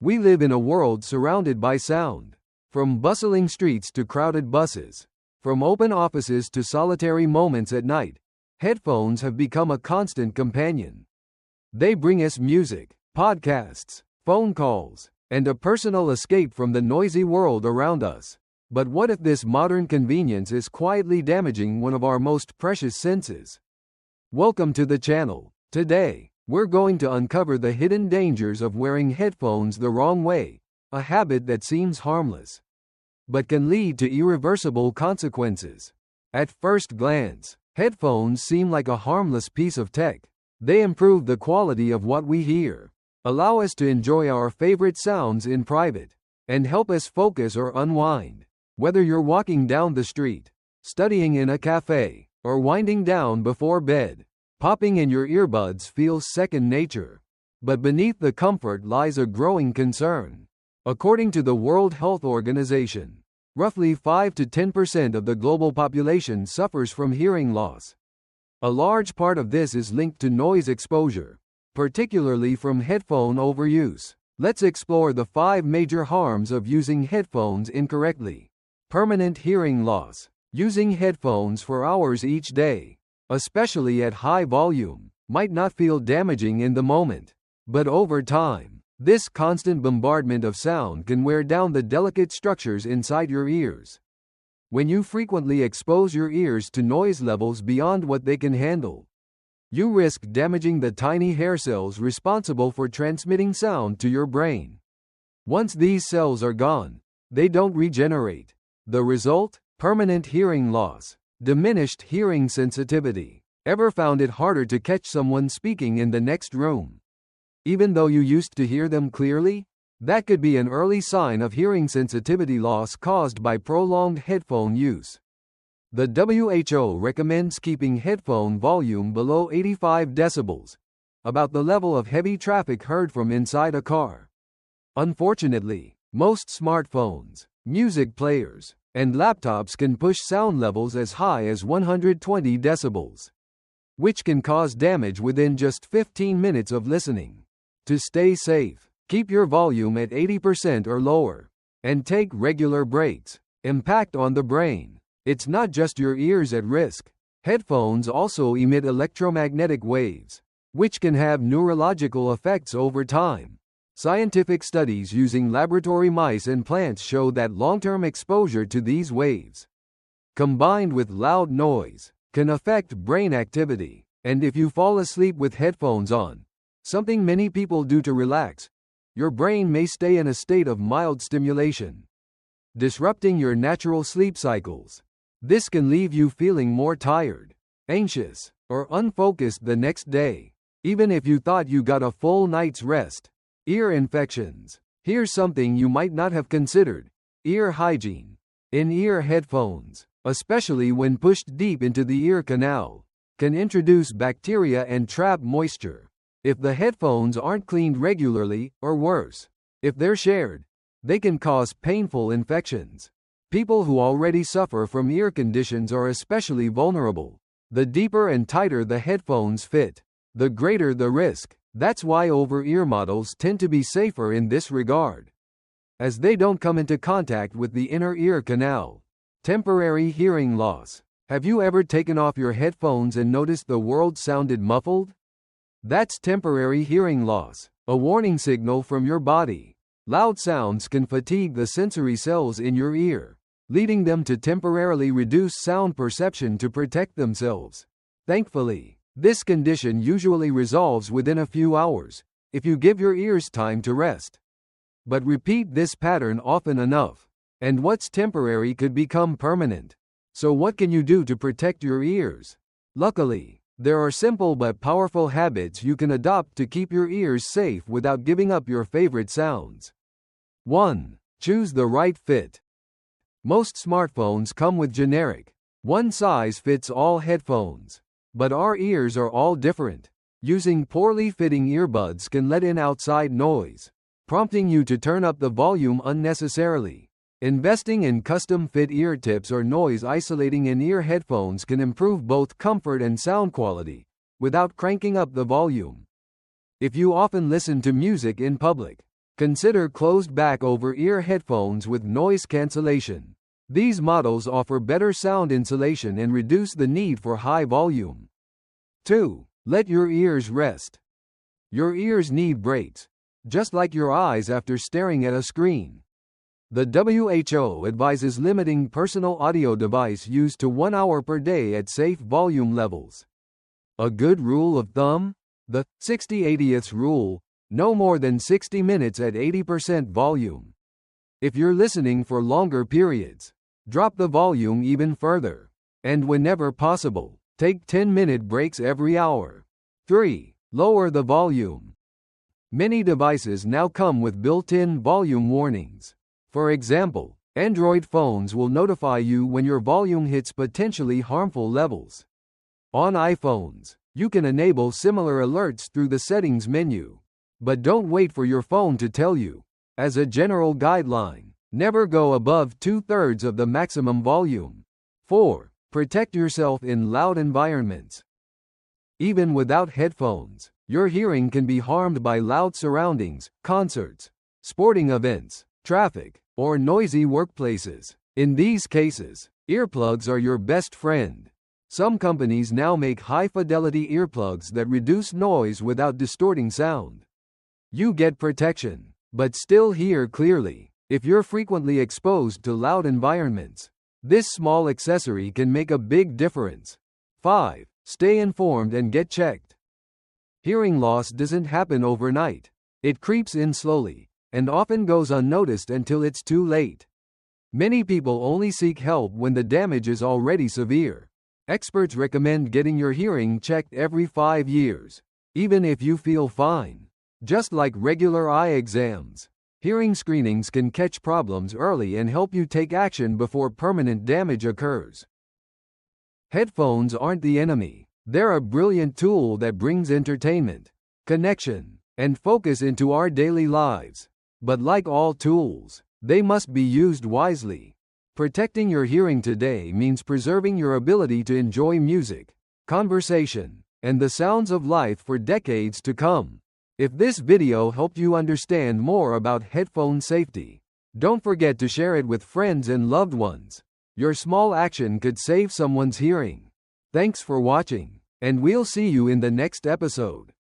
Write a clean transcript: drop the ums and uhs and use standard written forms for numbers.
We live in a world surrounded by sound. From bustling streets to crowded buses, from open offices to solitary moments at night, headphones have become a constant companion. They bring us music, podcasts, phone calls, and a personal escape from the noisy world around us. But what if this modern convenience is quietly damaging one of our most precious senses? Welcome to the channel. Today, we're going to uncover the hidden dangers of wearing headphones the wrong way, a habit that seems harmless, but can lead to irreversible consequences. At first glance, headphones seem like a harmless piece of tech. They improve the quality of what we hear, allow us to enjoy our favorite sounds in private, and help us focus or unwind. Whether you're walking down the street, studying in a cafe, or winding down before bed, popping in your earbuds feels second nature. But beneath the comfort lies a growing concern. According to the World Health Organization, roughly 5 to 10% of the global population suffers from hearing loss. A large part of this is linked to noise exposure, particularly from headphone overuse. Let's explore the 5 major harms of using headphones incorrectly. Permanent hearing loss. Using headphones for hours each day, especially at high volume, might not feel damaging in the moment, but over time, this constant bombardment of sound can wear down the delicate structures inside your ears. When you frequently expose your ears to noise levels beyond what they can handle, you risk damaging the tiny hair cells responsible for transmitting sound to your brain. Once these cells are gone, they don't regenerate. The result? Permanent hearing loss. Diminished hearing sensitivity. Ever found it harder to catch someone speaking in the next room, even though you used to hear them clearly? That could be an early sign of hearing sensitivity loss caused by prolonged headphone use. The WHO recommends keeping headphone volume below 85 decibels, about the level of heavy traffic heard from inside a car. Unfortunately, most smartphones, music players, and laptops can push sound levels as high as 120 decibels, which can cause damage within just 15 minutes of listening. To stay safe, keep your volume at 80% or lower, and take regular breaks. Impact on the brain. It's not just your ears at risk. Headphones also emit electromagnetic waves, which can have neurological effects over time. Scientific studies using laboratory mice and plants show that long-term exposure to these waves, combined with loud noise, can affect brain activity. And if you fall asleep with headphones on, something many people do to relax, your brain may stay in a state of mild stimulation, disrupting your natural sleep cycles. This can leave you feeling more tired, anxious, or unfocused the next day, even if you thought you got a full night's rest. Ear infections. Here's something you might not have considered. Ear hygiene. In-ear headphones, especially when pushed deep into the ear canal, can introduce bacteria and trap moisture. If the headphones aren't cleaned regularly, or worse, if they're shared, they can cause painful infections. People who already suffer from ear conditions are especially vulnerable. The deeper and tighter the headphones fit, the greater the risk. That's why over-ear models tend to be safer in this regard, as they don't come into contact with the inner ear canal. Temporary hearing loss. Have you ever taken off your headphones and noticed the world sounded muffled? That's temporary hearing loss, a warning signal from your body. Loud sounds can fatigue the sensory cells in your ear, leading them to temporarily reduce sound perception to protect themselves. Thankfully, this condition usually resolves within a few hours, if you give your ears time to rest. But repeat this pattern often enough, and what's temporary could become permanent. So what can you do to protect your ears? Luckily, there are simple but powerful habits you can adopt to keep your ears safe without giving up your favorite sounds. 1. Choose the right fit. Most smartphones come with generic, one-size-fits-all headphones. But our ears are all different. Using poorly fitting earbuds can let in outside noise, prompting you to turn up the volume unnecessarily. Investing in custom-fit ear tips or noise-isolating in-ear headphones can improve both comfort and sound quality, without cranking up the volume. If you often listen to music in public, Consider closed back over-ear headphones with noise cancellation. These models offer better sound insulation and reduce the need for high volume. 2. Let your ears rest. Your ears need breaks, just like your eyes after staring at a screen. The WHO advises limiting personal audio device use to 1 hour per day at safe volume levels. A good rule of thumb? The 60-80th rule: no more than 60 minutes at 80% volume. If you're listening for longer periods, drop the volume even further. And whenever possible, take 10-minute breaks every hour. 3. Lower the volume. Many devices now come with built-in volume warnings. For example, Android phones will notify you when your volume hits potentially harmful levels. On iPhones, you can enable similar alerts through the settings menu. But don't wait for your phone to tell you. As a general guideline, never go above 2/3 of the maximum volume. 4. Protect yourself in loud environments. Even without headphones, your hearing can be harmed by loud surroundings, concerts, sporting events, traffic, or noisy workplaces. In these cases, earplugs are your best friend. Some companies now make high-fidelity earplugs that reduce noise without distorting sound. You get protection, but still hear clearly. If you're frequently exposed to loud environments, this small accessory can make a big difference. 5. Stay informed and get checked. Hearing loss doesn't happen overnight. It creeps in slowly, and often goes unnoticed until it's too late. Many people only seek help when the damage is already severe. Experts recommend getting your hearing checked every 5 years, even if you feel fine. Just like regular eye exams, hearing screenings can catch problems early and help you take action before permanent damage occurs. Headphones aren't the enemy. They're a brilliant tool that brings entertainment, connection, and focus into our daily lives. But like all tools, they must be used wisely. Protecting your hearing today means preserving your ability to enjoy music, conversation, and the sounds of life for decades to come. If this video helped you understand more about headphone safety, don't forget to share it with friends and loved ones. Your small action could save someone's hearing. Thanks for watching, and we'll see you in the next episode.